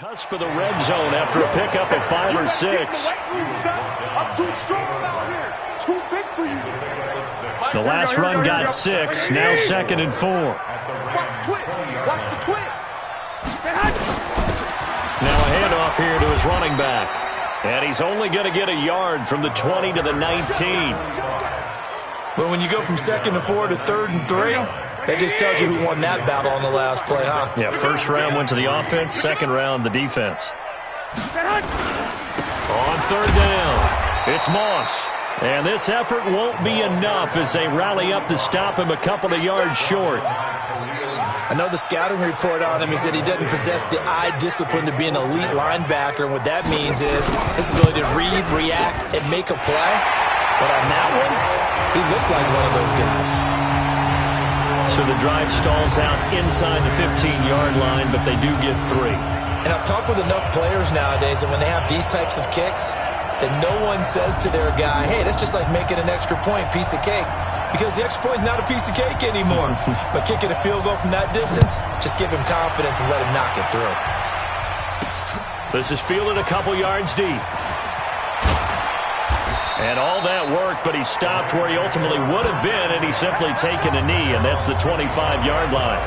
Cusp of the red zone after a pickup of 5 or 6. I'm too strong out here. Too big for you. The last run got 6. Now 2nd and 4. Watch the twist. Watch the twist. Now a handoff here to his running back. And he's only going to get a yard from the 20 to the 19. But when you go from 2nd and 4 to 3rd and 3, that just tells you who won that battle on the last play, huh? Yeah, first round went to the offense, second round the defense. On 3rd down, it's Moss. And this effort won't be enough as they rally up to stop him a couple of yards short. I know the scouting report on him is that he doesn't possess the eye discipline to be an elite linebacker. And what that means is his ability to read, react, and make a play. But on that one, he looked like one of those guys. So the drive stalls out inside the 15-yard line, but they do get 3. And I've talked with enough players nowadays that when they have these types of kicks, that no one says to their guy, hey, that's just like making an extra point, piece of cake. Because the extra point is not a piece of cake anymore. But kicking a field goal from that distance, just give him confidence and let him knock it through. This is fielded a couple yards deep. And all that work, but he stopped where he ultimately would have been, and he's simply taken a knee, and that's the 25-yard line.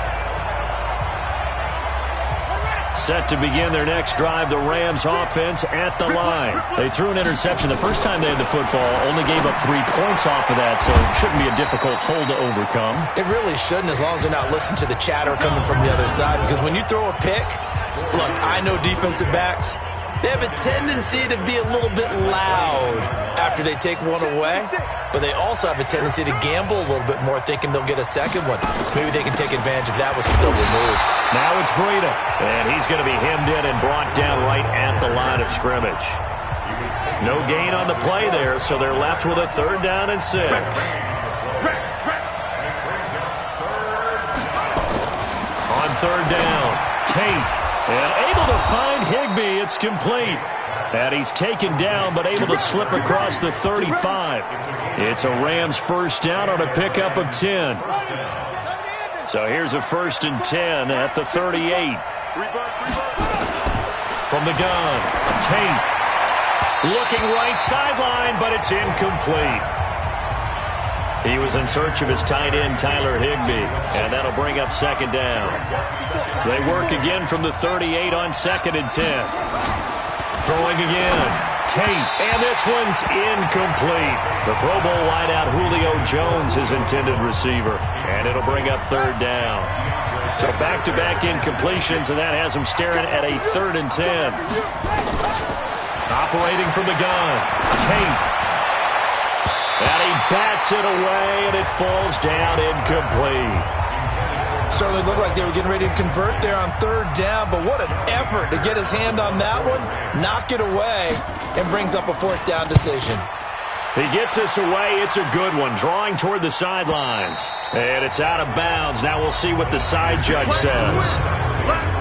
Set to begin their next drive, the Rams offense at the line. They threw an interception the first time they had the football, only gave up 3 points off of that, so it shouldn't be a difficult hole to overcome. It really shouldn't, as long as they're not listening to the chatter coming from the other side, because when you throw a pick, look, I know defensive backs, they have a tendency to be a little bit loud after they take one away, but they also have a tendency to gamble a little bit more, thinking they'll get a second one. Maybe they can take advantage of that with some double moves. Now it's Breida, and he's going to be hemmed in and brought down right at the line of scrimmage. No gain on the play there, so they're left with a 3rd down and 6. On 3rd down, Tate. And able to find Higbee. It's complete. And he's taken down, but able to slip across the 35. It's a Rams first down on a pickup of 10. So here's a 1st and 10 at the 38. From the gun, Tate. Looking right sideline, but it's incomplete. He was in search of his tight end, Tyler Higbee, and that'll bring up 2nd down. They work again from the 38 on 2nd and 10. Throwing again, Tate, and this one's incomplete. The Pro Bowl wideout Julio Jones, his intended receiver, and it'll bring up 3rd down. So back-to-back incompletions, and that has him staring at a 3rd and 10. Operating from the gun, Tate. And he bats it away, and it falls down incomplete. Certainly looked like they were getting ready to convert there on 3rd down, but what an effort to get his hand on that one, knock it away, and brings up a 4th down decision. He gets this away. It's a good one, drawing toward the sidelines. And it's out of bounds. Now we'll see what the side judge says.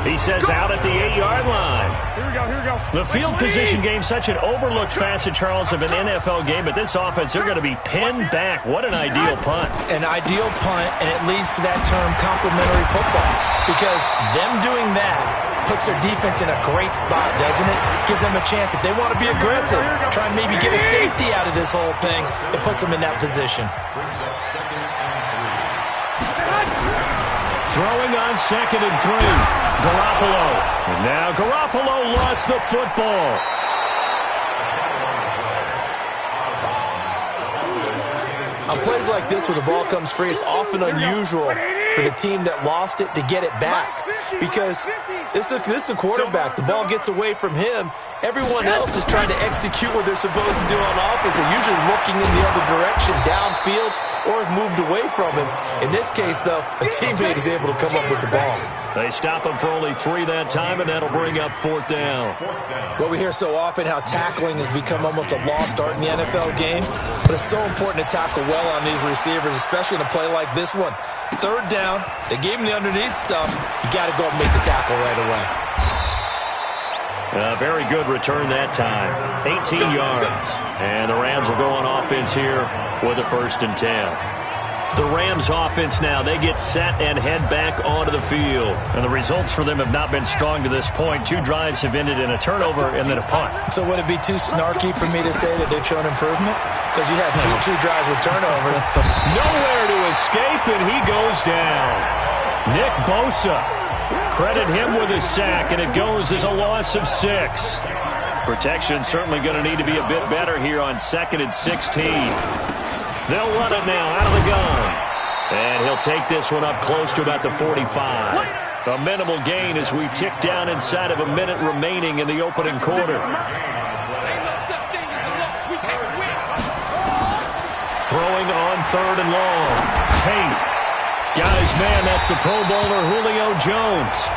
He says out at the 8-yard line. Here we go. The field position game, such an overlooked facet, Charles, of an NFL game, but this offense, they're going to be pinned back. What an ideal punt. An ideal punt, and it leads to that term complementary football, because them doing that puts their defense in a great spot, doesn't it? Gives them a chance. If they want to be aggressive, try and maybe get a safety out of this whole thing, it puts them in that position. Throwing on 2nd and 3. Garoppolo. And now Garoppolo lost the football. On plays like this where the ball comes free, it's often unusual for the team that lost it to get it back, because this is the quarterback. The ball gets away from him. Everyone else is trying to execute what they're supposed to do on offense. They're usually looking in the other direction, downfield, or have moved away from him. In this case, though, a teammate is able to come up with the ball. They stop him for only 3 that time, and that'll bring up 4th down. Well, we hear so often how tackling has become almost a lost art in the NFL game, but it's so important to tackle well on these receivers, especially in a play like this one. 3rd down, they gave him the underneath stuff. You got to go and make the tackle right away. A very good return that time. 18 yards. And the Rams will go on offense here with a 1st and 10. The Rams offense now, they get set and head back onto the field. And the results for them have not been strong to this point. 2 drives have ended in a turnover and then a punt. So would it be too snarky for me to say that they've shown improvement? Because you had two drives with turnovers. Nowhere to escape, and he goes down. Nick Bosa. Credit him with a sack, and it goes as a loss of 6. Protection certainly going to need to be a bit better here on 2nd and 16. They'll run it now out of the gun. And he'll take this one up close to about the 45. A minimal gain as we tick down inside of a minute remaining in the opening quarter. Throwing on 3rd and long. Tate. Guys, man, that's the Pro Bowler Julio Jones.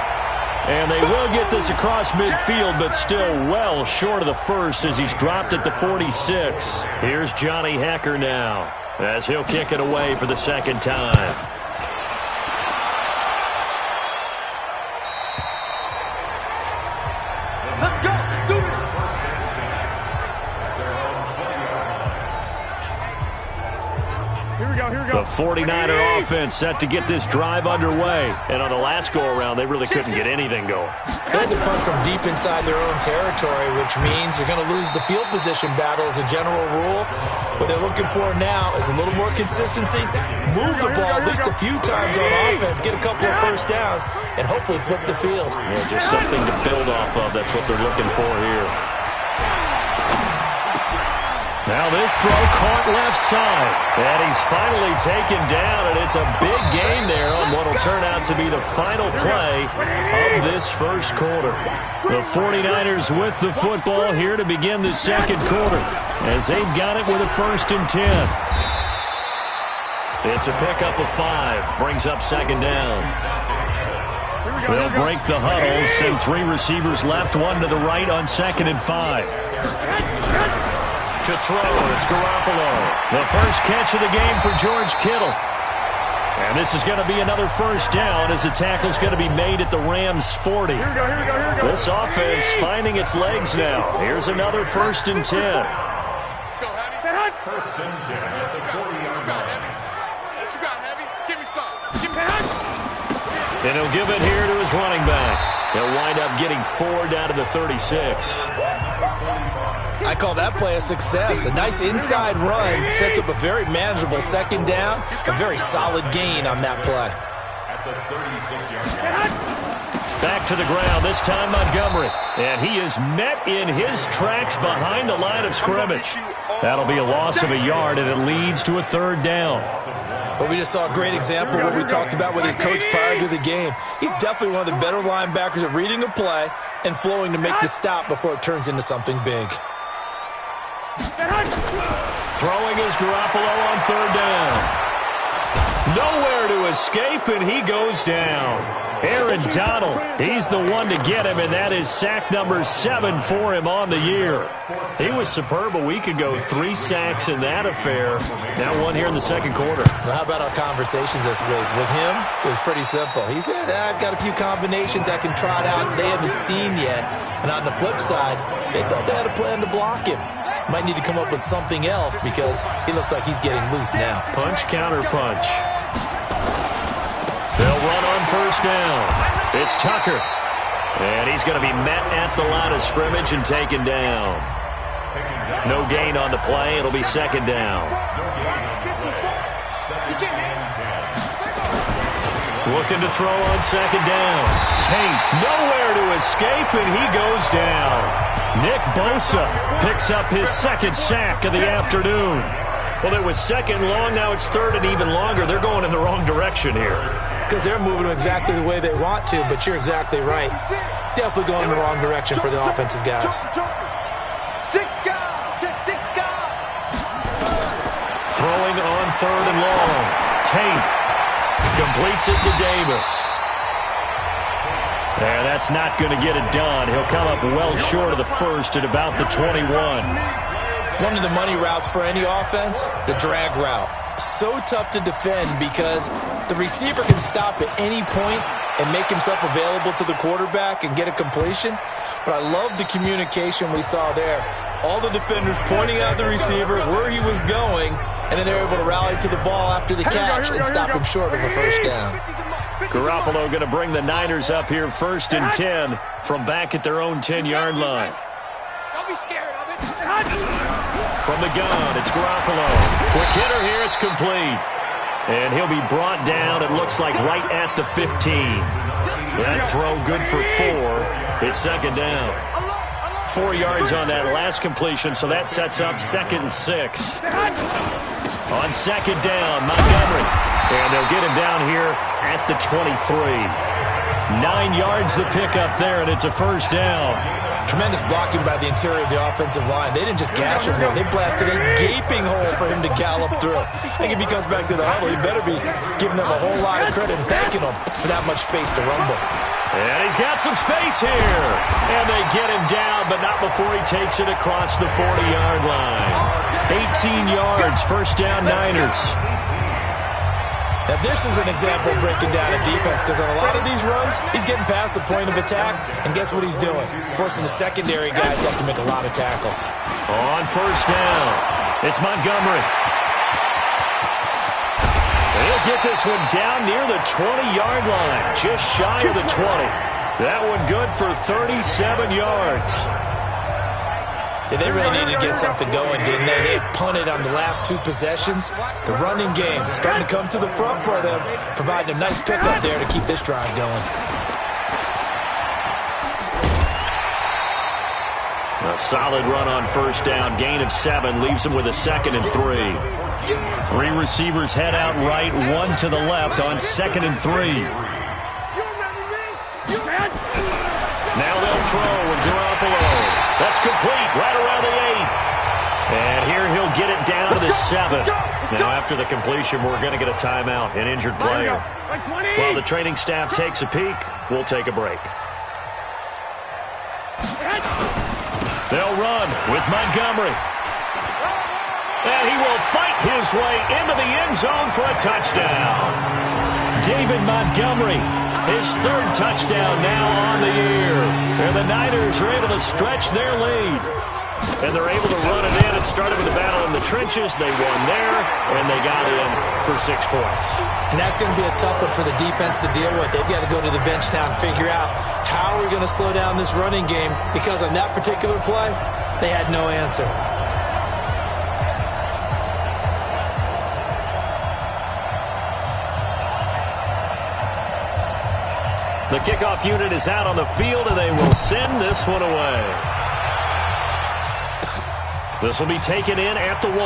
And they will get this across midfield, but still well short of the first as he's dropped at the 46. Here's Johnny Hekker now as he'll kick it away for the 2nd time. Let's go. Do it. Here we go. The 49er offense set to get this drive underway. And on the last go-around, they really couldn't get anything going. They had to punt from deep inside their own territory, which means you're going to lose the field position battle as a general rule. What they're looking for now is a little more consistency, move the ball at least a few times on offense, get a couple of first downs, and hopefully flip the field. Yeah, just something to build off of. That's what they're looking for here. Now this throw caught left side. And he's finally taken down, and it's a big gain there on what will turn out to be the final play of this first quarter. The 49ers with the football here to begin the 2nd quarter as they've got it with a 1st and 10. It's a pickup of 5, brings up 2nd down. They'll break the huddle, send 3 receivers left, 1 to the right on 2nd and 5. To throw, it's Garoppolo. The first catch of the game for George Kittle. And this is going to be another first down as the tackle's going to be made at the Rams' 40. Here we go. This offense finding its legs now. Here's another 1st and 10. Let's go, Heavy. 1st and 10 at the 40-yard line. What you got, Heavy? Give me some. Give me that. And he'll give it here to his running back. He'll wind up getting 4 down to the 36. I call that play a success. A nice inside run sets up a very manageable 2nd down. A very solid gain on that play. At the 36-yard line. Back to the ground, this time Montgomery. And he is met in his tracks behind the line of scrimmage. That'll be a loss of a yard, and it leads to a 3rd down. But we just saw a great example of what we talked about with his coach prior to the game. He's definitely one of the better linebackers at reading a play and flowing to make the stop before it turns into something big. Throwing is Garoppolo on 3rd down. Nowhere to escape, and he goes down. Aaron Donald, he's the one to get him, and that is sack number 7 for him on the year. He was superb a week ago, 3 sacks in that affair. Now 1 here in the 2nd quarter. Well, how about our conversations this week? With him, it was pretty simple. He said, I've got a few combinations I can trot out they haven't seen yet. And on the flip side, they thought they had a plan to block him. Might need to come up with something else because he looks like he's getting loose now. Punch, counter punch. They'll run on 1st down. It's Tucker. And he's going to be met at the line of scrimmage and taken down. No gain on the play. It'll be 2nd down. Looking to throw on 2nd down. Tate nowhere to escape, and he goes down. Nick Bosa picks up his 2nd sack of the afternoon. Well, it was 2nd long, now it's 3rd and even longer. They're going in the wrong direction here. Because they're moving exactly the way they want to, but you're exactly right. Definitely going in the wrong direction for the offensive guys. Throwing on 3rd and long. Tate completes it to Davis. There, that's not going to get it done. He'll come up well short of the first at about the 21. One of the money routes for any offense, the drag route. So tough to defend because the receiver can stop at any point and make himself available to the quarterback and get a completion. But I love the communication we saw there. All the defenders pointing out the receiver where he was going, and then they're able to rally to the ball after the catch and stop him short of a first down. Garoppolo going to bring the Niners up here 1st and 10 from back at their own 10-yard line. Don't be scared of it. From the gun, it's Garoppolo. Quick hitter here, it's complete. And he'll be brought down, it looks like, right at the 15. That throw good for 4. It's 2nd down. 4 yards on that last completion, so that sets up 2nd and 6. On 2nd down, Montgomery. And they'll get him down here at the 23. 9 yards the pickup there, and it's a first down. Tremendous blocking by the interior of the offensive line. They didn't just gash him there. They blasted a gaping hole for him to gallop through. I think if he comes back to the huddle, he better be giving them a whole lot of credit and thanking them for that much space to rumble. And he's got some space here. And they get him down, but not before he takes it across the 40-yard line. 18 yards, first down Niners. Now, this is an example of breaking down a defense, because on a lot of these runs, he's getting past the point of attack, and guess what he's doing? Forcing the secondary guys to have to make a lot of tackles. On first down, it's Montgomery. He'll get this one down near the 20-yard line, just shy of the 20. That one good for 37 yards. Yeah, they really needed to get something going, didn't they? They punted on the last 2 possessions. The running game starting to come to the front for them, providing a nice pickup there to keep this drive going. A solid run on first down. Gain of 7 leaves him with a 2nd and 3. 3 receivers head out right, 1 to the left on 2nd and 3. Now they'll throw with Garoppolo. That's complete right around the 8. And here he'll get it down to the 7. Now after the completion, we're going to get a timeout, an injured player. While the training staff takes a peek, we'll take a break. They'll run with Montgomery. And he will fight his way into the end zone for a touchdown. David Montgomery, his 3rd touchdown now on the year. And the Niners are able to stretch their lead. And they're able to run it in. It started with a battle in the trenches. They won there, and they got in for 6 points. And that's going to be a tough one for the defense to deal with. They've got to go to the bench now and figure out how we're going to slow down this running game, because on that particular play, they had no answer. The kickoff unit is out on the field, and they will send this one away. This will be taken in at the 1.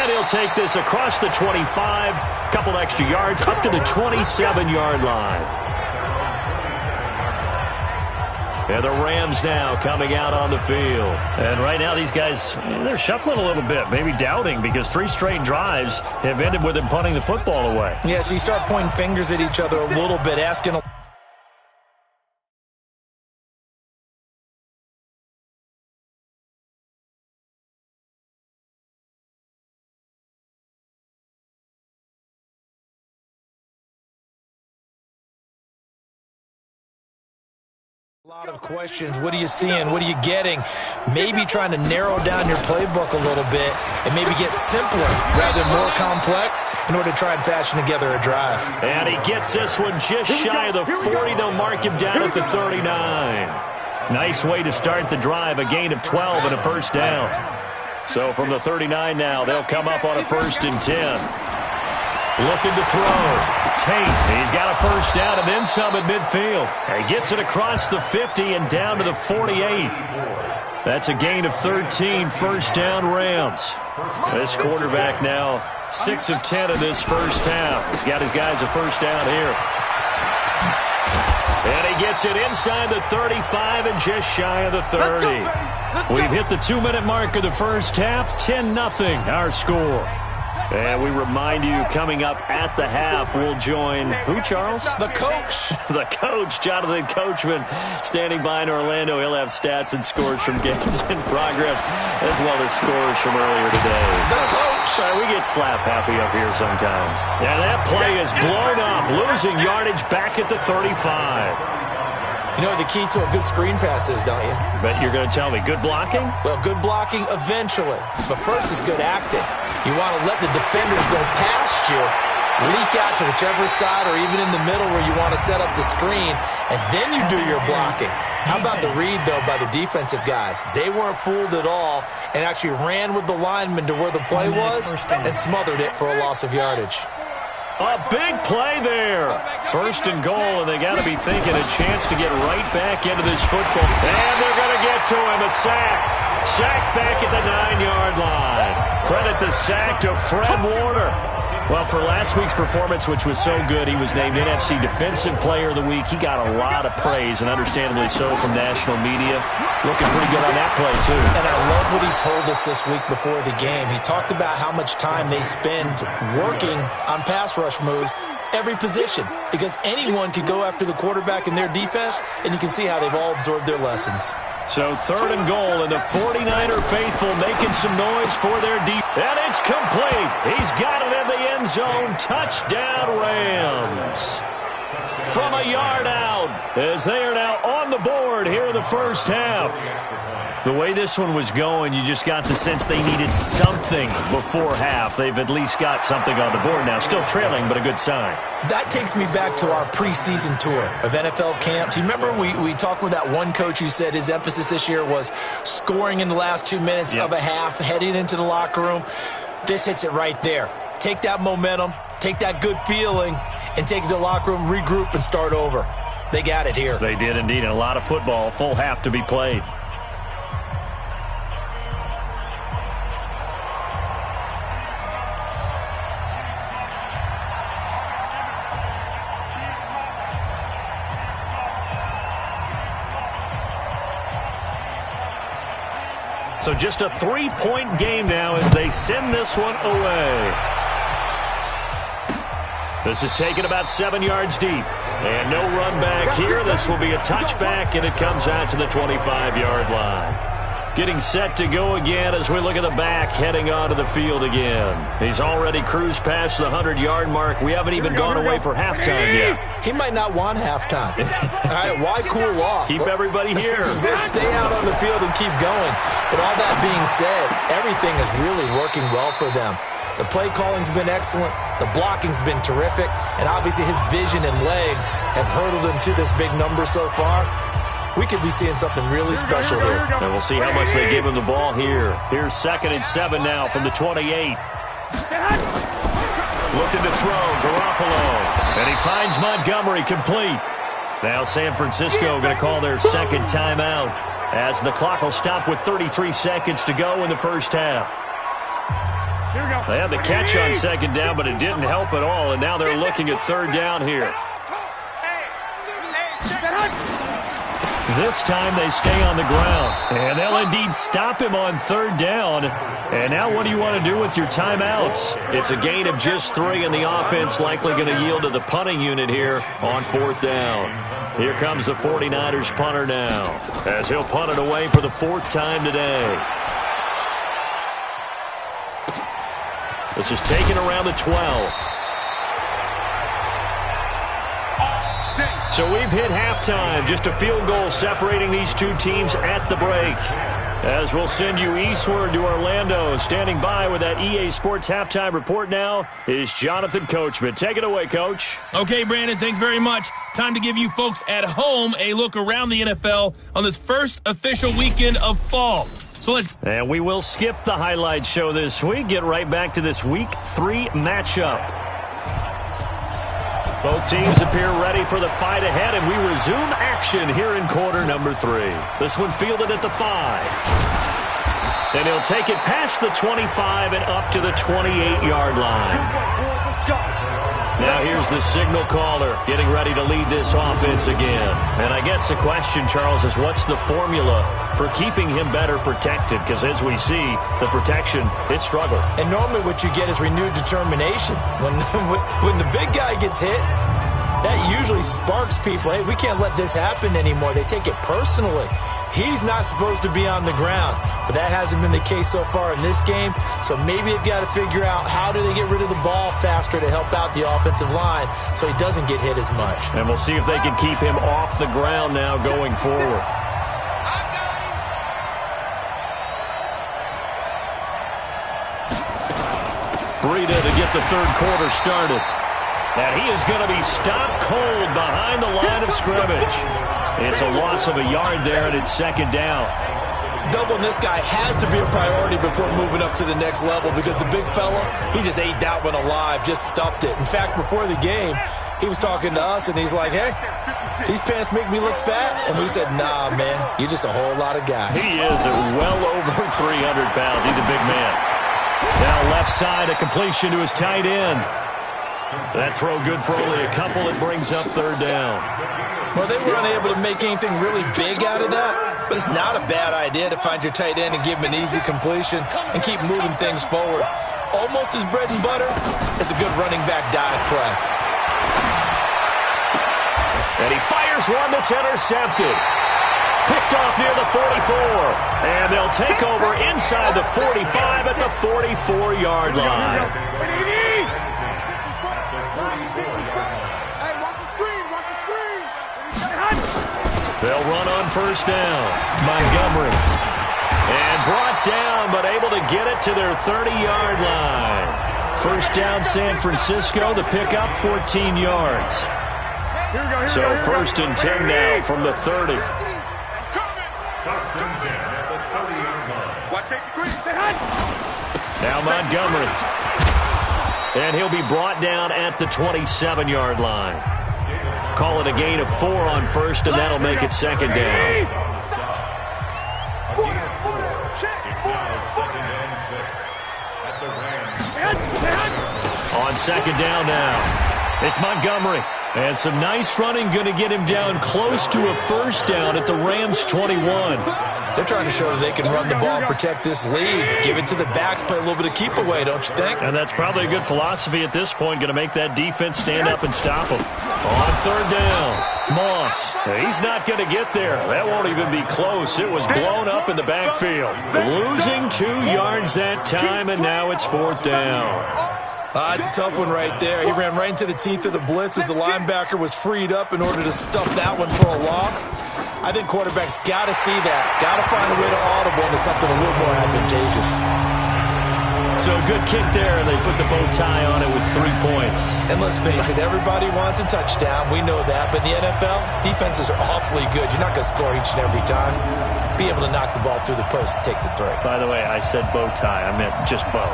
And he'll take this across the 25, couple extra yards, up to the 27-yard line. And the Rams now coming out on the field. And right now these guys, they're shuffling a little bit, maybe doubting, because 3 straight drives have ended with them punting the football away. Yeah, so you start pointing fingers at each other a little bit, asking a lot of questions. What are you seeing? What are you getting? Maybe trying to narrow down your playbook a little bit and maybe get simpler rather than more complex in order to try and fashion together a drive. And he gets this one just shy of the 40. They'll mark him down at the 39. Nice way to start the drive. A gain of 12 and a first down. So from the 39 now, they'll come up on a 1st and 10. Looking to throw. Tate, he's got a first down and then some at midfield. He gets it across the 50 and down to the 48. That's a gain of 13, first down Rams. This quarterback now 6 of 10 in this first half. He's got his guys a first down here. And he gets it inside the 35 and just shy of the 30. We've hit the 2-minute mark of the first half. 10-0 our score. And we remind you, coming up at the half, we'll join who, Charles? The coach. The coach, Jonathan Coachman, standing by in Orlando. He'll have stats and scores from games in progress, as well as scores from earlier today. The coach. We get slap happy up here sometimes. And that play is blown up, losing yardage back at the 35. You know what the key to a good screen pass is, don't you? Bet you're going to tell me. Good blocking? Well, good blocking eventually. But first is good acting. You want to let the defenders go past you, leak out to whichever side or even in the middle where you want to set up the screen, and then you do your blocking. How about the read, though, by the defensive guys? They weren't fooled at all and actually ran with the lineman to where the play was and smothered it for a loss of yardage. A big play there. First and goal, and they got to be thinking a chance to get right back into this football. And they're going to get to him. A sack. Sack back at the 9-yard line. Credit the sack to Fred Warner. Well, for last week's performance, which was so good, he was named NFC Defensive Player of the Week. He got a lot of praise, and understandably so, from national media. Looking pretty good on that play, too. And I love what he told us this week before the game. He talked about how much time they spend working on pass rush moves, every position, because anyone could go after the quarterback in their defense, and you can see how they've all absorbed their lessons. So 3rd and goal, and the 49er faithful making some noise for their defense. And it's complete. He's got it in the end zone. Touchdown, Rams. From a yard out, as they are now on the board here in the first half. The way this one was going, you just got the sense they needed something before half. They've at least got something on the board now. Still trailing, but a good sign. That takes me back to our preseason tour of NFL camps. You remember we talked with that one coach who said his emphasis this year was scoring in the last 2 minutes of a half, heading into the locker room. This hits it right there. Take that momentum, take that good feeling, and take it to the locker room, regroup, and start over. They got it here. They did indeed, and a lot of football, full half to be played. So just a 3-point game now as they send this one away. This is taken about 7 yards deep. And no run back here. This will be a touchback, and it comes out to the 25-yard line. Getting set to go again as we look at the back, heading onto the field again. He's already cruised past the 100-yard mark. We haven't even gone away for halftime yet. He might not want halftime. All right, why cool off? Keep everybody here. Just stay out on the field and keep going. But all that being said, everything is really working well for them. The play calling's been excellent. The blocking's been terrific. And obviously his vision and legs have hurdled him to this big number so far. We could be seeing something really special here. And we'll see how much they give him the ball here. Here's 2nd and 7 now from the 28. Looking to throw, Garoppolo. And he finds Montgomery complete. Now San Francisco going to call their second timeout as the clock will stop with 33 seconds to go in the first half. They had the catch on 2nd down, but it didn't help at all, and now they're looking at 3rd down here. This time they stay on the ground, and they'll indeed stop him on 3rd down. And now what do you want to do with your timeouts? It's a gain of just 3, and the offense likely going to yield to the punting unit here on 4th down. Here comes the 49ers punter now, as he'll punt it away for the 4th time today. This is taken around the 12. So we've hit halftime. Just a field goal separating these two teams at the break. As we'll send you eastward to Orlando. Standing by with that EA Sports halftime report now is Jonathan Coachman. Take it away, Coach. Okay, Brandon, thanks very much. Time to give you folks at home a look around the NFL on this first official weekend of fall. So let's... And we will skip the highlight show this week. Get right back to this Week 3 matchup. Both teams appear ready for the fight ahead, and we resume action here in quarter number 3. This one fielded at the 5. And he'll take it past the 25 and up to the 28-yard line. Now here's the signal caller getting ready to lead this offense again. And I guess the question, Charles, is what's the formula for keeping him better protected? Because as we see, the protection, it struggled. And normally what you get is renewed determination. When the big guy gets hit, that usually sparks people. Hey, we can't let this happen anymore. They take it personally. He's not supposed to be on the ground, but that hasn't been the case so far in this game. So maybe they've got to figure out how do they get rid of the ball faster to help out the offensive line so he doesn't get hit as much. And we'll see if they can keep him off the ground now going forward. Breida to get the third quarter started. And he is going to be stopped cold behind the line of scrimmage. It's a loss of a yard there, and it's second down. Doubling this guy has to be a priority before moving up to the next level because the big fella, he just ate that one alive, just stuffed it. In fact, before the game, he was talking to us, and he's like, hey, these pants make me look fat. And we said, nah, man, you're just a whole lot of guy. He is well over 300 pounds. He's a big man. Now left side, a completion to his tight end. That throw good for only a couple. It brings up third down. Well, they were unable to make anything really big out of that, but it's not a bad idea to find your tight end and give him an easy completion and keep moving things forward. Almost his bread and butter is a good running back dive play. And he fires one that's intercepted. Picked off near the 44. And they'll take over inside the 45 at the 44-yard line. They'll run on first down. Montgomery. And brought down, but able to get it to their 30-yard line. First down, San Francisco. The pickup, 14 yards. So first and 10 now from the 30. Now Montgomery. And he'll be brought down at the 27-yard line. Call it a gain of 4 on first, and that'll make it second down. On second down now, it's Montgomery. And some nice running, going to get him down close to a first down at the Rams' 21. They're trying to show that they can run the ball and protect this lead. Give it to the backs, play a little bit of keep away, don't you think? And that's probably a good philosophy at this point, going to make that defense stand up and stop them. On third down, Moss. He's not going to get there. That won't even be close. It was blown up in the backfield. Losing 2 yards that time, and now it's fourth down. It's a tough one right there. He ran right into the teeth of the blitz as the linebacker was freed up in order to stuff that one for a loss. I think quarterbacks got to see that. Got to find a way to audible into something a little more advantageous. So good kick there, and they put the bow tie on it with 3 points. And let's face it, everybody wants a touchdown. We know that. But in the NFL, defenses are awfully good. You're not going to score each and every time. Be able to knock the ball through the post and take the throw. By the way, I said bow tie. I meant just bow.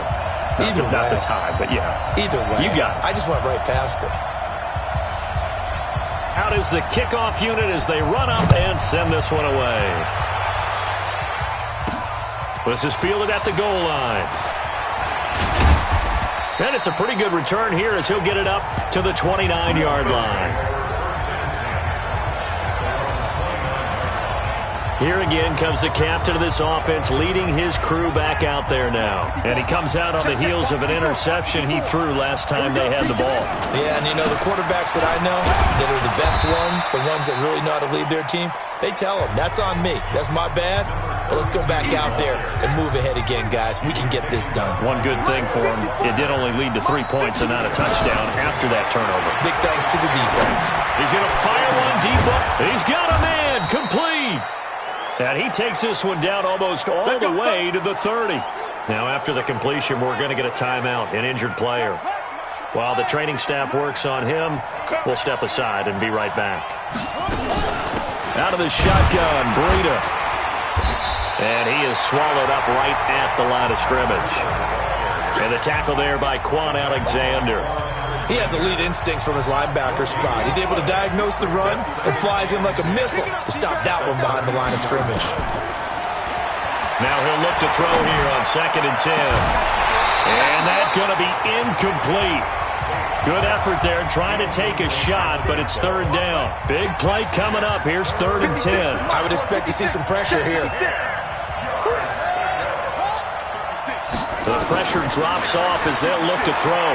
Either way. Not the tie, but yeah. Either way. You got it. I just went right past it. Out is the kickoff unit as they run up and send this one away. This is fielded at the goal line. And it's a pretty good return here as he'll get it up to the 29-yard line. Here again comes the captain of this offense leading his crew back out there now. And he comes out on the heels of an interception he threw last time they had the ball. Yeah, and you know, the quarterbacks that I know that are the best ones, the ones that really know how to lead their team, they tell them, that's on me. That's my bad. But let's go back out there and move ahead again, guys. We can get this done. One good thing for him, it did only lead to 3 points and not a touchdown after that turnover. Big thanks to the defense. He's going to fire one deep up. He's got a man complete. And he takes this one down almost all the way to the 30. Now, after the completion, we're going to get a timeout, an injured player. While the training staff works on him, we'll step aside and be right back. Out of the shotgun, Breida. And he is swallowed up right at the line of scrimmage. And the tackle there by Quan Alexander. He has elite instincts from his linebacker spot. He's able to diagnose the run and flies in like a missile to stop that one behind the line of scrimmage. Now he'll look to throw here on 2nd and 10. And that's going to be incomplete. Good effort there, trying to take a shot, but it's third down. Big play coming up. Here's 3rd and 10. I would expect to see some pressure here. The pressure drops off as they'll look to throw.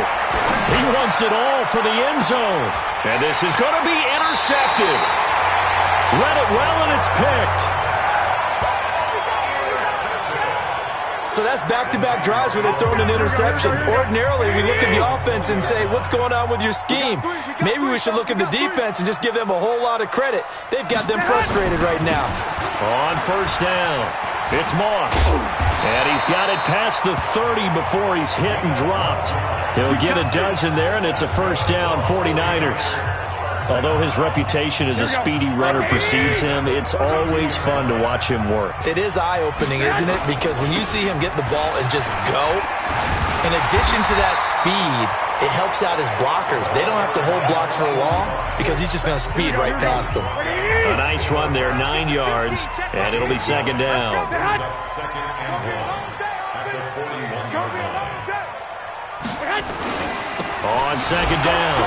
He wants it all for the end zone. And this is going to be intercepted. Read it well, and it's picked. So that's back-to-back drives where they're throwing an interception. Ordinarily, we look at the offense and say, what's going on with your scheme? Maybe we should look at the defense and just give them a whole lot of credit. They've got them frustrated right now. On first down, it's Moss. And he's got it past the 30 before he's hit and dropped. He'll get a dozen there, and it's a first down, 49ers. Although his reputation as a speedy runner precedes him, it's always fun to watch him work. It is eye-opening, isn't it? Because when you see him get the ball and just go, in addition to that speed, it helps out his blockers. They don't have to hold blocks for long because he's just going to speed right past them. A nice run there, 9 yards, and it'll be second down. On second down,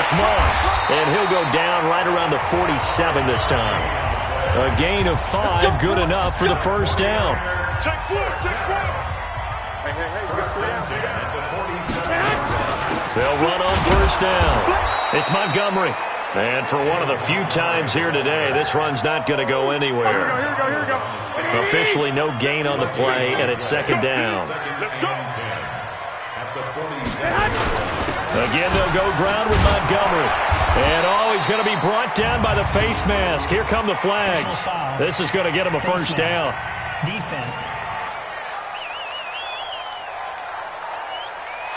it's Moss, and he'll go down right around the 47 this time. A gain of 5, good enough for the first down. They'll run on first down. It's Montgomery. And for one of the few times here today, this run's not going to go anywhere. Officially no gain on the play, and it's second down. Again, they'll go ground with Montgomery. And, he's going to be brought down by the face mask. Here come the flags. This is going to get him a first down. Defense.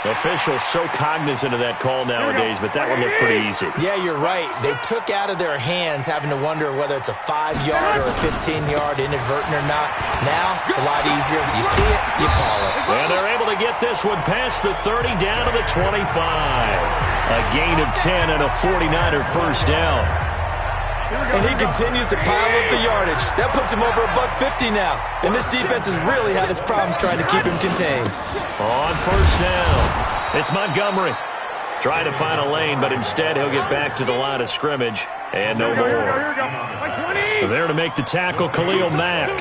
Officials so cognizant of that call nowadays, but that would look pretty easy. Yeah, you're right. They took out of their hands having to wonder whether it's a 5-yard or a 15-yard inadvertent or not. Now, it's a lot easier. You see it, you call it. And they're able to get this one past the 30 down to the 25. A gain of 10 and a 49er first down. And he continues to pile up the yardage. That puts him over $150 now. And this defense has really had its problems trying to keep him contained. On first down, it's Montgomery. Trying to find a lane, but instead he'll get back to the line of scrimmage. And no more. There to make the tackle, Khalil Mack.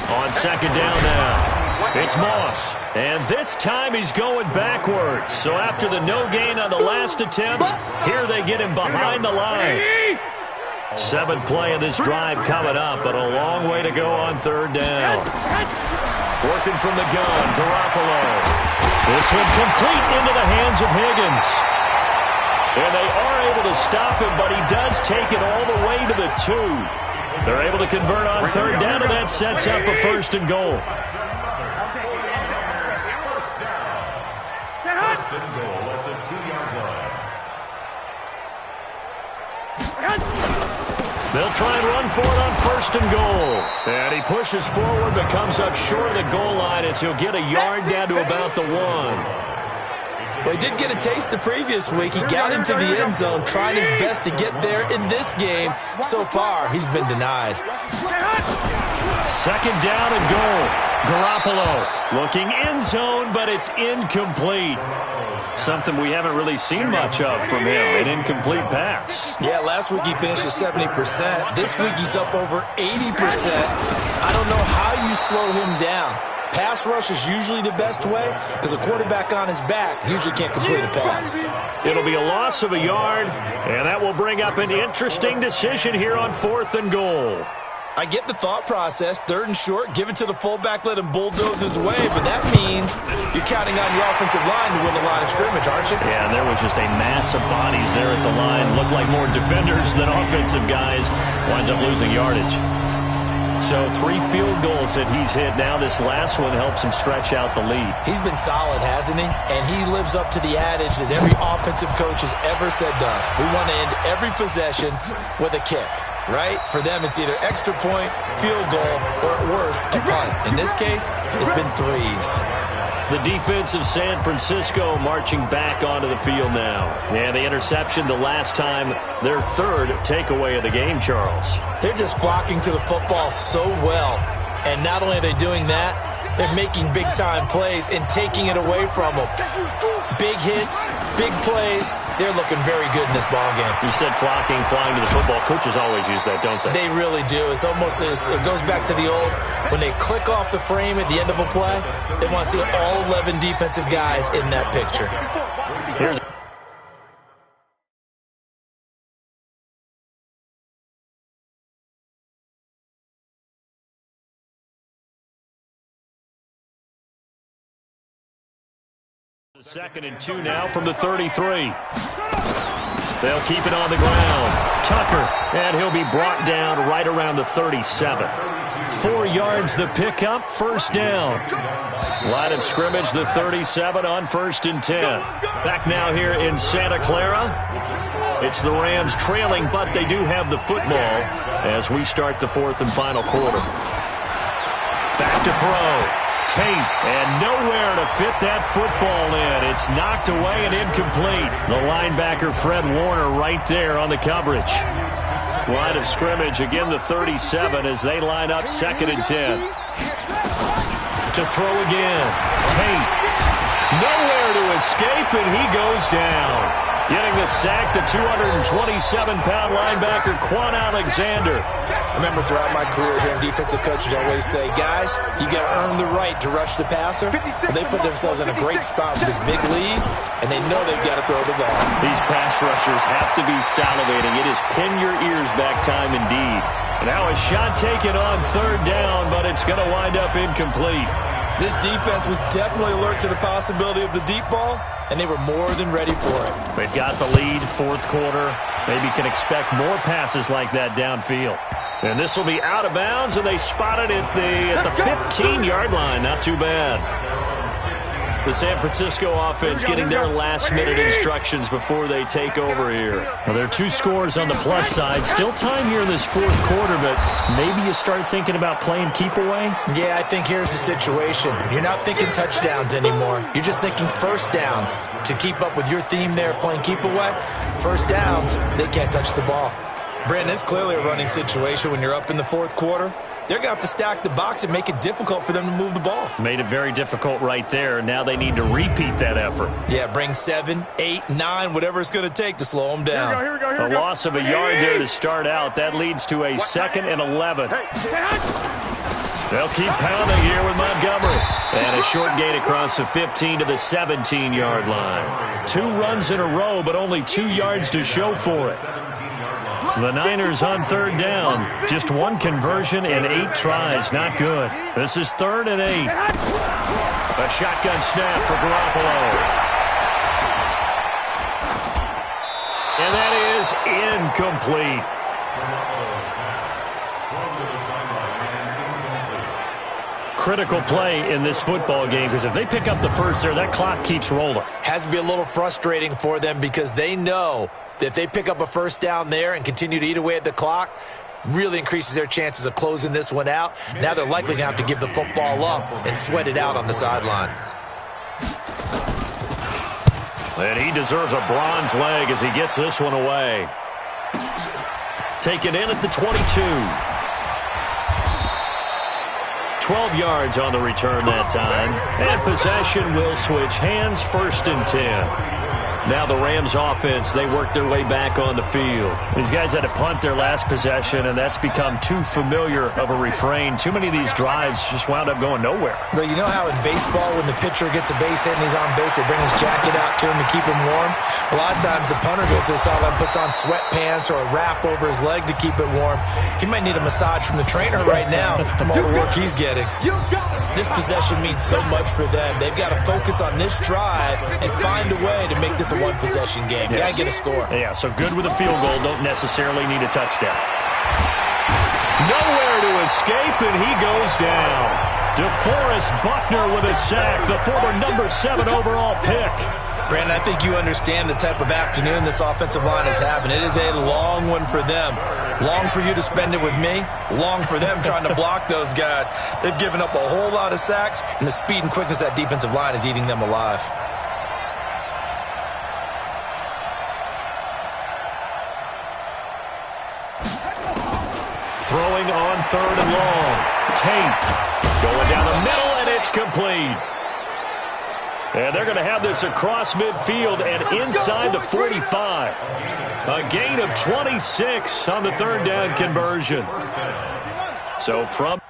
On second down now, it's Moss. And this time he's going backwards. So after the no gain on the last attempt, here they get him behind the line. 7th play of this drive coming up, but a long way to go on third down. Working from the gun, Garoppolo. This one complete into the hands of Higgins. And they are able to stop him, but he does take it all the way to the 2. They're able to convert on third down, and that sets up a first and goal. First and goal at the 2-yard line. They'll try and run for it on first and goal. And he pushes forward but comes up short of the goal line as he'll get a yard down to about the 1. Well, he did get a taste the previous week. He got into the end zone, trying his best to get there in this game. So far, he's been denied. Second down and goal. Garoppolo looking end zone, but it's incomplete. Something we haven't really seen much of from him, an incomplete pass. Yeah, last week he finished at 70%. This week he's up over 80%. I don't know how you slow him down. Pass rush is usually the best way because a quarterback on his back usually can't complete a pass. It'll be a loss of a yard, and that will bring up an interesting decision here on 4th and goal. I get the thought process, 3rd and short, give it to the fullback, let him bulldoze his way, but that means you're counting on your offensive line to win the line of scrimmage, aren't you? Yeah, and there was just a mass of bodies there at the line. Looked like more defenders than offensive guys. Winds up losing yardage. So 3 field goals that he's hit now. This last one helps him stretch out the lead. He's been solid, hasn't he? And he lives up to the adage that every offensive coach has ever said to us. We want to end every possession with a kick, right? For them, it's either extra point, field goal, or at worst, a punt. In this case, it's been 3s. The defense of San Francisco marching back onto the field now. And the interception the last time, their 3rd takeaway of the game, Charles. They're just flocking to the football so well. And not only are they doing that, They're making big-time plays and taking it away from them. Big hits, big plays. They're looking very good in this ball game. You said flying to the football. Coaches always use that, don't they? They really do. It's almost it goes back to the old, when they click off the frame at the end of a play, they want to see all 11 defensive guys in that picture. Here's Second and 2 now from the 33. They'll keep it on the ground. Tucker, and he'll be brought down right around the 37. 4 yards the pickup, first down. Line of scrimmage, the 37 on 1st and 10. Back now here in Santa Clara. It's the Rams trailing, but they do have the football as we start the 4th and final quarter. Back to throw. Tate, and nowhere to fit that football in. It's knocked away and incomplete. The linebacker, Fred Warner, right there on the coverage. Line of scrimmage, again the 37 as they line up 2nd and 10. To throw again. Tate, nowhere to escape, and he goes down. Getting the sack, the 227-pound linebacker, Quan Alexander. I remember throughout my career hearing defensive coaches always say, guys, you got to earn the right to rush the passer. Well, they put themselves in a great spot with this big lead, and they know they've got to throw the ball. These pass rushers have to be salivating. It is pin your ears back time indeed. Now a shot taken on 3rd down, but it's going to wind up incomplete. This defense was definitely alert to the possibility of the deep ball, and they were more than ready for it. They've got the lead, 4th quarter. Maybe can expect more passes like that downfield. And this will be out of bounds, and they spot it at the 15-yard line. Not too bad. The San Francisco offense getting their last-minute instructions before they take over here. Well, there are 2 scores on the plus side. Still time here in this 4th quarter, but maybe you start thinking about playing keep away? Yeah, I think here's the situation. You're not thinking touchdowns anymore. You're just thinking first downs. To keep up with your theme there, playing keep away, first downs, they can't touch the ball. Brandon, it's clearly a running situation when you're up in the 4th quarter. They're going to have to stack the box and make it difficult for them to move the ball. Made it very difficult right there. Now they need to repeat that effort. Yeah, bring 7, 8, 9, whatever it's going to take to slow them down. Here we go. A loss of a yard there to start out. That leads to a 2nd and 11. They'll keep pounding here with Montgomery. And a short gain across the 15 to the 17-yard line. 2 runs in a row, but only 2 yards to show for it. The Niners on 3rd down. Just 1 conversion and 8 tries. Not good. This is 3rd and 8. A shotgun snap for Garoppolo. And that is incomplete. Critical play in this football game, because if they pick up the first there, that clock keeps rolling. Has to be a little frustrating for them because they know that if they pick up a first down there and continue to eat away at the clock, really increases their chances of closing this one out. Now they're likely going to have to give the football up and sweat it out on the sideline. And he deserves a bronze leg as he gets this one away. Taken in at the 22. 12 yards on the return that time. And possession will switch hands, 1st and 10. Now the Rams offense, they work their way back on the field. These guys had to punt their last possession, and that's become too familiar of a refrain. Too many of these drives just wound up going nowhere. Well, you know how in baseball when the pitcher gets a base hit and he's on base, they bring his jacket out to him to keep him warm? A lot of times the punter goes to the sideline, puts on sweatpants or a wrap over his leg to keep it warm. He might need a massage from the trainer right now from all the work he's getting. This possession means so much for them. They've got to focus on this drive and find a way to make this a one-possession game. Got to get a score. Yeah, so good with a field goal. Don't necessarily need a touchdown. Nowhere to escape, and he goes down. DeForest Buckner with a sack, the former number 7 overall pick. Brandon, I think you understand the type of afternoon this offensive line is having. It is a long one for them. Long for you to spend it with me. Long for them trying to block those guys. They've given up a whole lot of sacks, and the speed and quickness of that defensive line is eating them alive. Throwing on 3rd and long. Tate going down the middle, and it's It's complete. And they're going to have this across midfield and inside the 45. A gain of 26 on the third down conversion. So from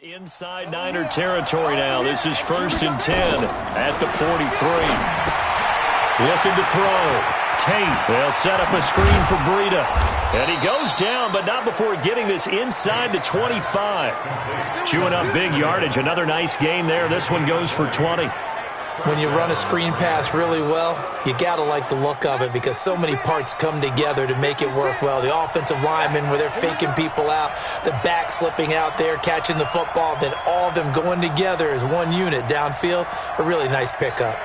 inside Niner territory now. This is 1st and 10 at the 43. Looking to throw. Tate. They'll set up a screen for Breida. And he goes down, but not before getting this inside the 25. Chewing up big yardage. Another nice gain there. This one goes for 20. When you run a screen pass really well, you got to like the look of it because so many parts come together to make it work well. The offensive linemen where they're faking people out, the back slipping out there, catching the football, then all of them going together as one unit downfield. A really nice pickup.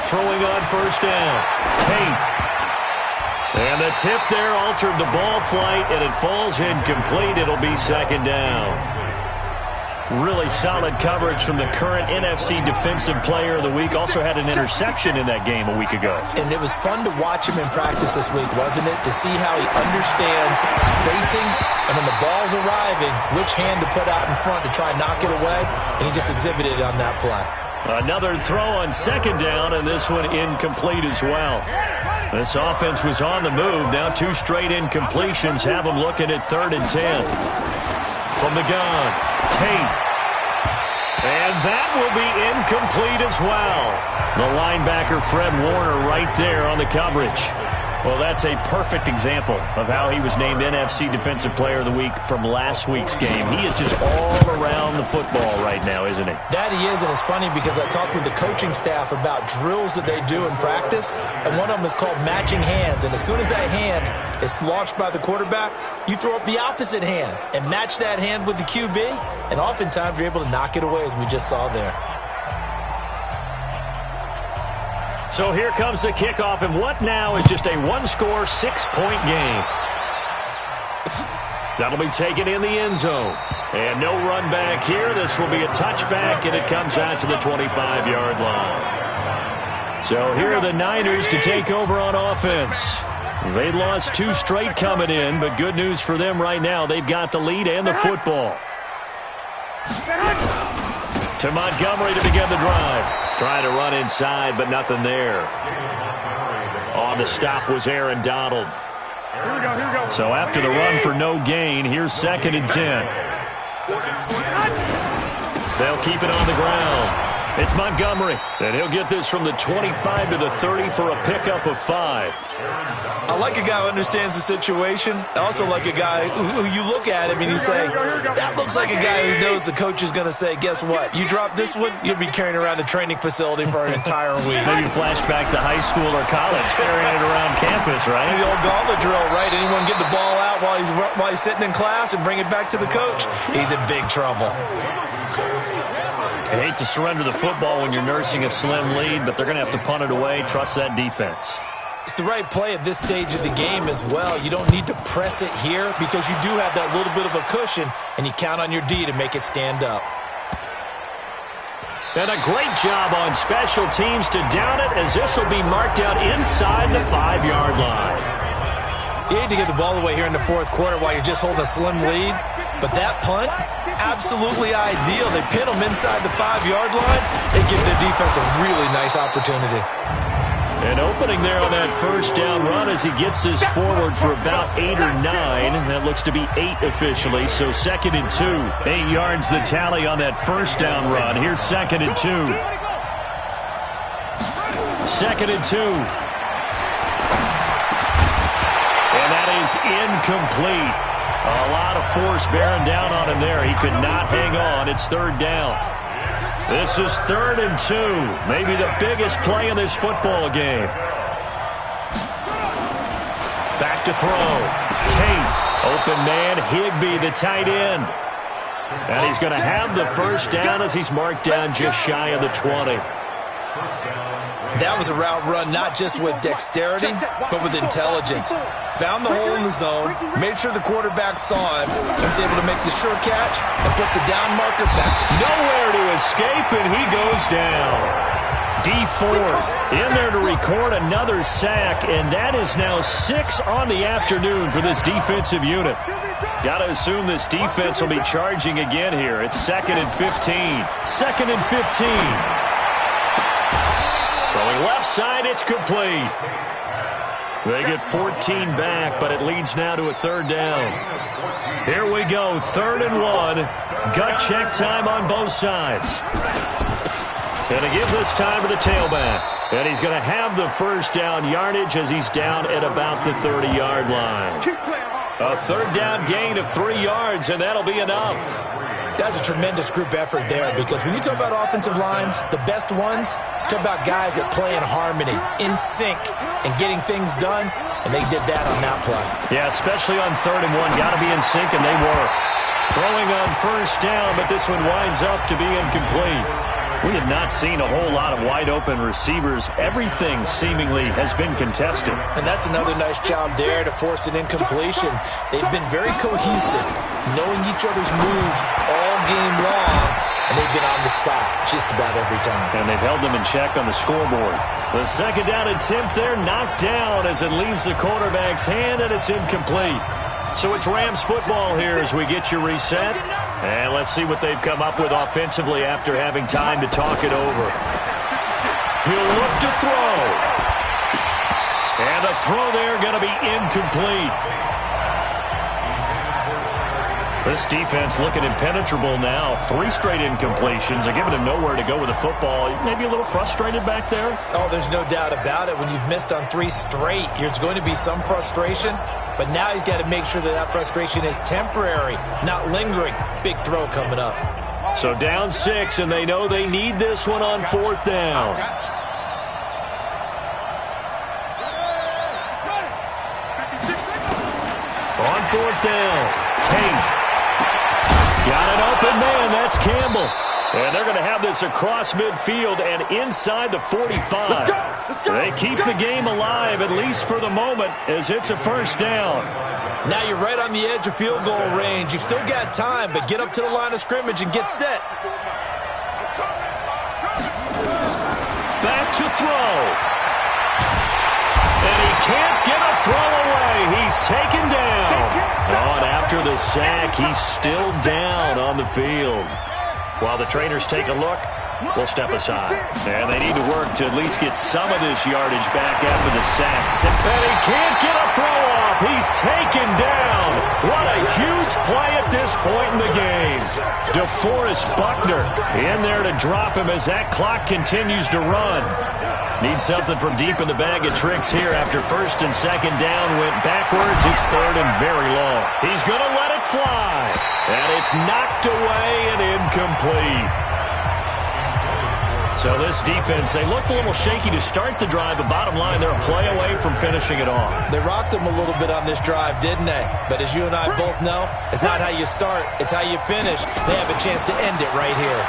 Throwing on first down. Tate. And the tip there altered the ball flight, and it falls incomplete. It'll be 2nd down. Really solid coverage from the current NFC Defensive Player of the Week. Also had an interception in that game a week ago. And it was fun to watch him in practice this week, wasn't it? To see how he understands spacing and when the ball's arriving, which hand to put out in front to try and knock it away. And he just exhibited it on that play. Another throw on 2nd down, and this one incomplete as well. This offense was on the move. Now 2 straight incompletions have them looking at 3rd and 10. From the gun, Tate. And that will be incomplete as well. The linebacker, Fred Warner, right there on the coverage. Well, that's a perfect example of how he was named NFC Defensive Player of the Week from last week's game. He is just all around the football right now, isn't he? That he is, and it's funny because I talked with the coaching staff about drills that they do in practice, and one of them is called matching hands. And as soon as that hand is launched by the quarterback, you throw up the opposite hand and match that hand with the QB, and oftentimes you're able to knock it away, as we just saw there. So here comes the kickoff, and what now is just a one-score, 6-point game. That'll be taken in the end zone. And no run back here. This will be a touchback, and it comes out to the 25-yard line. So here are the Niners to take over on offense. They lost 2 straight coming in, but good news for them right now. They've got the lead and the football. To Montgomery to begin the drive. Trying to run inside, but nothing there. On the stop was Aaron Donald. Here we go. So after the run for no gain, here's 2nd and 10. They'll keep it on the ground. It's Montgomery, and he'll get this from the 25 to the 30 for a pickup of 5. I like a guy who understands the situation. I also like a guy who you look at him and you say, that looks like a guy who knows the coach is going to say, guess what? You drop this one, you'll be carrying around a training facility for an entire week. Maybe flashback to high school or college, carrying it around campus, right? The old gauntlet drill, right? Anyone get the ball out while he's sitting in class and bring it back to the coach? He's in big trouble. I hate to surrender the football when you're nursing a slim lead, but they're going to have to punt it away. Trust that defense. It's the right play at this stage of the game as well. You don't need to press it here because you do have that little bit of a cushion, and you count on your D to make it stand up. And a great job on special teams to down it, as this will be marked out inside the 5-yard line. You hate to get the ball away here in the 4th quarter while you're just holding a slim lead, but that punt, absolutely ideal. They pin them inside the 5-yard line. They give the defense a really nice opportunity. And opening there on that first down run as he gets this forward for about 8 or 9. That looks to be 8 officially, so 2nd and 2. 8 yards the tally on that first down run. Here's 2nd and 2. 2nd and 2. And that is incomplete. A lot of force bearing down on him there. He could not hang on. It's 3rd down. This is 3rd and 2. Maybe the biggest play in this football game. Back to throw. Tate. Open man. Higbee, the tight end. And he's going to have the first down as he's marked down just shy of the 20. That was a route run not just with dexterity, but with intelligence. Found the hole in the zone, made sure the quarterback saw him, and was able to make the sure catch and put the down marker back. Nowhere to escape, and he goes down. D Ford in there to record another sack, and that is now 6 on the afternoon for this defensive unit. Got to assume this defense will be charging again here. It's 2nd and 15. 2nd and 15. Throwing left side, it's complete. They get 14 back, but it leads now to a 3rd down. Here we go, 3rd and 1. Gut check time on both sides. And to give this time to the tailback. And he's going to have the first down yardage as he's down at about the 30-yard line. A 3rd down gain of 3 yards, and that'll be enough. That's a tremendous group effort there, because when you talk about offensive lines, the best ones, talk about guys that play in harmony, in sync, and getting things done, and they did that on that play. Yeah, especially on 3rd and 1. Got to be in sync, and they were. Throwing on first down, but this one winds up to be incomplete. We have not seen a whole lot of wide-open receivers. Everything seemingly has been contested. And that's another nice job there to force an incompletion. They've been very cohesive, knowing each other's moves all game long, and they've been on the spot just about every time. And they've held them in check on the scoreboard. The 2nd down attempt there knocked down as it leaves the quarterback's hand, and it's incomplete. So it's Rams football here as we get you reset. And let's see what they've come up with offensively after having time to talk it over. He'll look to throw. And the throw there going to be incomplete. This defense looking impenetrable now. 3 straight incompletions. They're giving him nowhere to go with the football. Maybe a little frustrated back there? Oh, there's no doubt about it. When you've missed on 3 straight, there's going to be some frustration. But now he's got to make sure that that frustration is temporary, not lingering. Big throw coming up. So down 6, and they know they need this one on 4th down. On 4th down, Tate. Got an open man, that's Campbell. And they're going to have this across midfield and inside the 45. They keep the game alive, at least for the moment, as it's a first down. Now you're right on the edge of field goal range. You've still got time, but get up to the line of scrimmage and get set. Back to throw. And he can't get a throw away. He's taken down. Oh, and after the sack, he's still down on the field. While the trainers take a look, we'll step aside. And they need to work to at least get some of this yardage back after the sack. And he can't get a throw off. He's taken down. What a huge play at this point in the game. DeForest Buckner in there to drop him as that clock continues to run. Needs something from deep in the bag of tricks here after 1st and 2nd down went backwards. It's 3rd and very long. He's going to let it fly. And it's knocked away and incomplete. So this defense, they looked a little shaky to start the drive, but bottom line, they're a play away from finishing it off. They rocked them a little bit on this drive, didn't they? But as you and I both know, it's not how you start, it's how you finish. They have a chance to end it right here.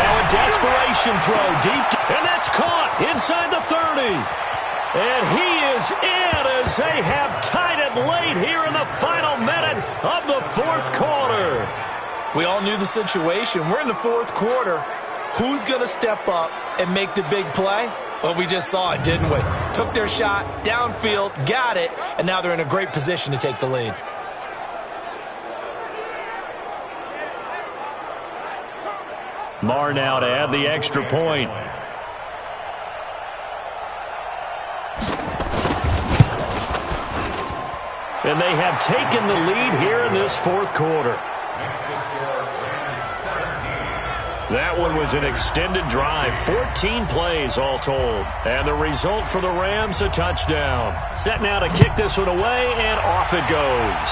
Now a desperation throw deep, and that's caught inside the 30. And he is in as they have tied it late here in the final minute of the 4th quarter. We all knew the situation. We're in the 4th quarter. Who's going to step up and make the big play? Well, we just saw it, didn't we? Took their shot, downfield, got it, and now they're in a great position to take the lead. Marr now to add the extra point. And they have taken the lead here in this 4th quarter. That one was an extended drive, 14 plays all told. And the result for the Rams, a touchdown. Set now to kick this one away, and off it goes.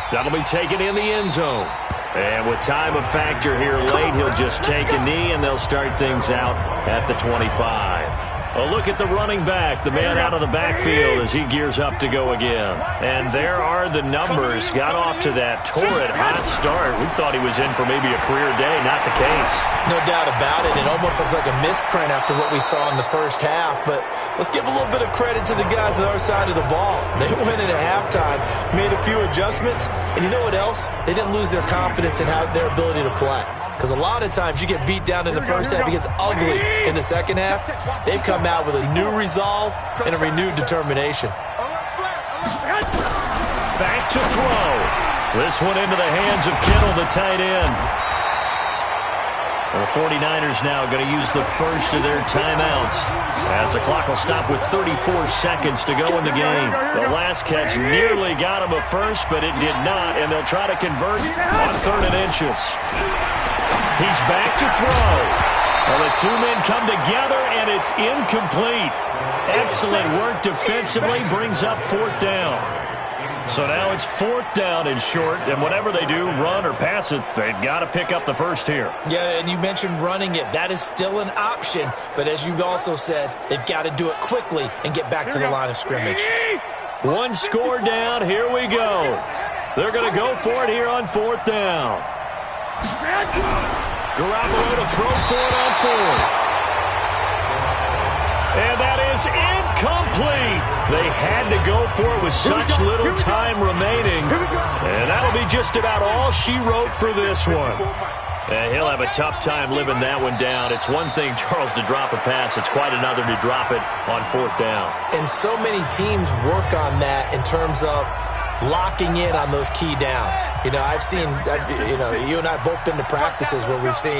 That'll be taken in the end zone. And with time a factor here late, he'll just take a knee, and they'll start things out at the 25. A look at the running back, the man out of the backfield as he gears up to go again. And there are the numbers. Got off to that torrid hot start. We thought he was in for maybe a career day. Not the case. No doubt about it. It almost looks like a misprint after what we saw in the first half. But let's give a little bit of credit to the guys on our side of the ball. They went in at halftime, made a few adjustments, and you know what else? They didn't lose their confidence in their ability to play. Because a lot of times you get beat down in the first half, it gets ugly in the second half. They've come out with a new resolve and a renewed determination. Back to throw. This one into the hands of Kittle, the tight end. The 49ers now going to use the first of their timeouts as the clock will stop with 34 seconds to go in the game. The last catch nearly got him a first, but it did not, and they'll try to convert on 3rd and inches. He's back to throw. Well, the two men come together, and it's incomplete. Excellent work defensively, brings up 4th down. So now it's 4th down and short, and whatever they do, run or pass it, they've got to pick up the first here. Yeah, and you mentioned running it. That is still an option, but as you've also said, they've got to do it quickly and get back to the line of scrimmage. One score down, here we go. They're going to go for it here on 4th down. Garoppolo to throw for it on 4th. And that is incomplete. They had to go for it with such little time remaining. And that'll be just about all she wrote for this one. And he'll have a tough time living that one down. It's one thing, Charles, to drop a pass. It's quite another to drop it on 4th down. And so many teams work on that in terms of locking in on those key downs. You know, you and I both been to practices where we've seen,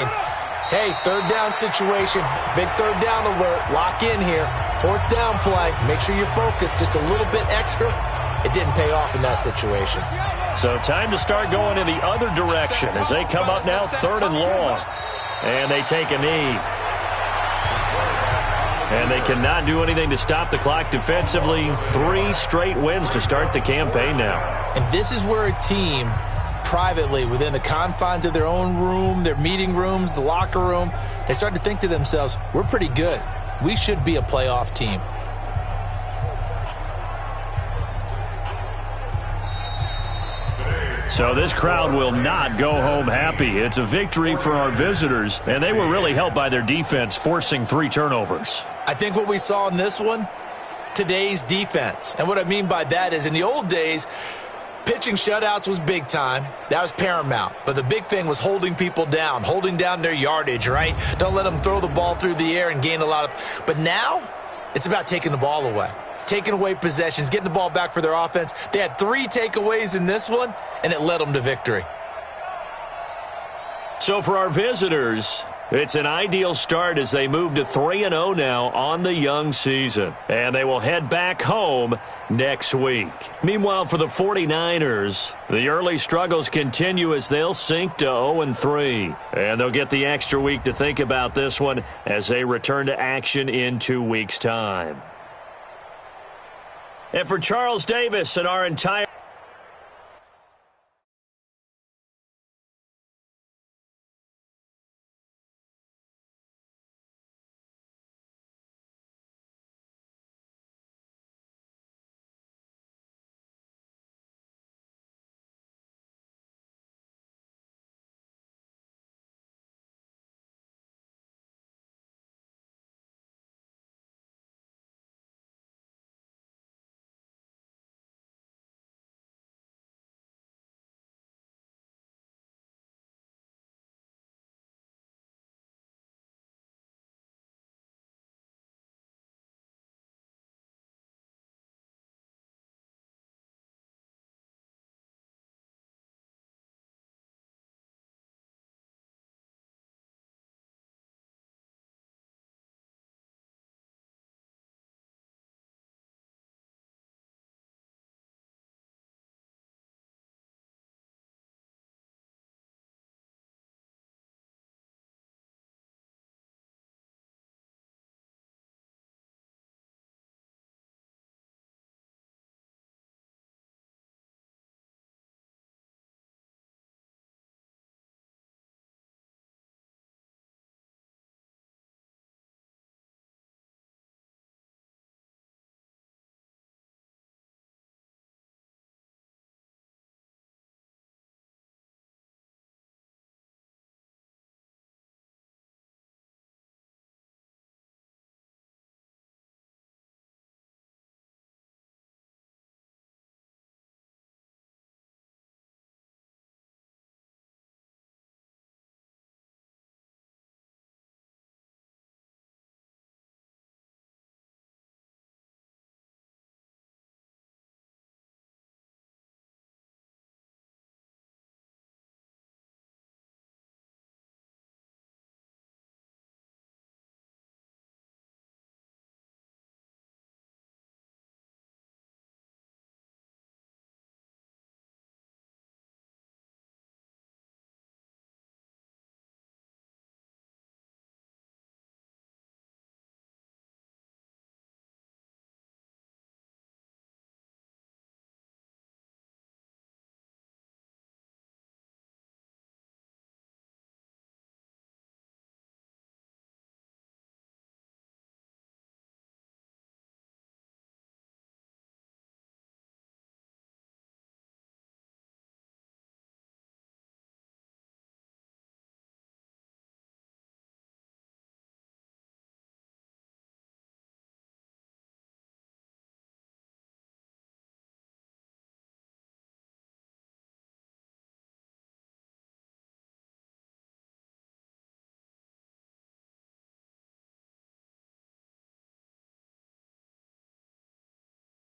hey, 3rd down situation, big 3rd down alert, lock in here, 4th down play, make sure you're focused just a little bit extra. It didn't pay off in that situation. So time to start going in the other direction as they come up now 3rd and long. And they take a knee. And they cannot do anything to stop the clock defensively. 3 straight wins to start the campaign now. And this is where a team privately, within the confines of their own room, their meeting rooms, the locker room, they start to think to themselves, we're pretty good. We should be a playoff team. So this crowd will not go home happy. It's a victory for our visitors, and they were really helped by their defense, forcing 3 turnovers. I think what we saw in this one, today's defense. And what I mean by that is in the old days, pitching shutouts was big time. That was paramount. But the big thing was holding people down, holding down their yardage, right? Don't let them throw the ball through the air and gain a lot of. But now it's about taking the ball away, taking away possessions, getting the ball back for their offense. They had 3 takeaways in this one, and it led them to victory. So for our visitors, it's an ideal start as they move to 3-0 now on the young season. And they will head back home next week. Meanwhile, for the 49ers, the early struggles continue as they'll sink to 0-3. And they'll get the extra week to think about this one as they return to action in 2 weeks' time. And for Charles Davis and our entire